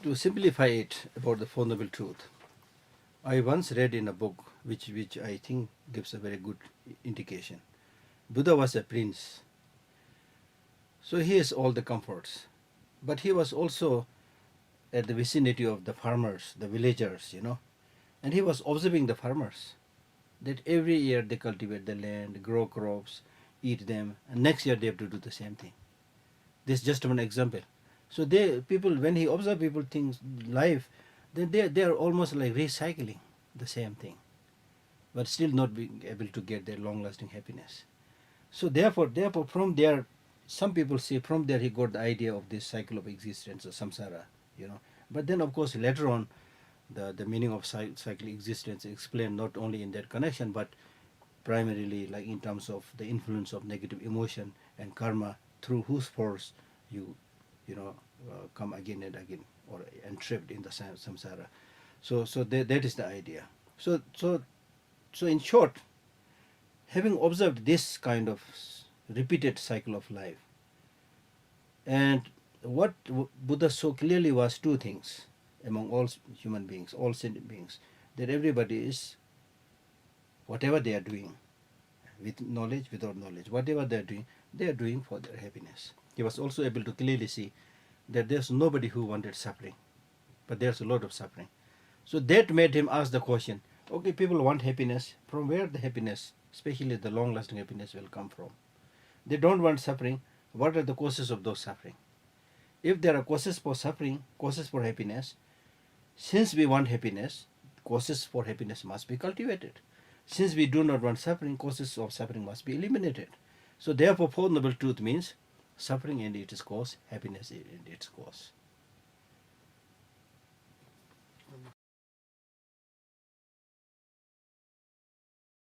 To simplify it about the Four Noble Truth, I once read in a book which I think gives a very good indication. Buddha was a prince, so he has all the comforts, but he was also at the vicinity of the farmers, the villagers, and he was observing the farmers that every year they cultivate the land, grow crops, eat them, and next year they have to do the same thing. This is just one example. So people, when he observe people things life, then they are almost like recycling the same thing, but still not being able to get their long lasting happiness. So therefore from there, some people say from there he got the idea of this cycle of existence or samsara. But then of course later on the meaning of cycle existence is explained not only in that connection but primarily like in terms of the influence of negative emotion and karma through whose force you come again and again or entrapped in the samsara. So that is the idea. So in short, having observed this kind of repeated cycle of life, and what Buddha saw clearly was two things among all human beings, all sentient beings, that everybody is, whatever they are doing, with knowledge, without knowledge, whatever they are doing for their happiness. He was also able to clearly see that there's nobody who wanted suffering, but there's a lot of suffering. So that made him ask the question, okay, people want happiness, from where the happiness, especially the long-lasting happiness, will come from? They don't want suffering, what are the causes of those suffering? If there are causes for suffering, causes for happiness, since we want happiness, causes for happiness must be cultivated. Since we do not want suffering, causes of suffering must be eliminated. So therefore, Four Noble Truth means suffering and its cause, happiness and its cause.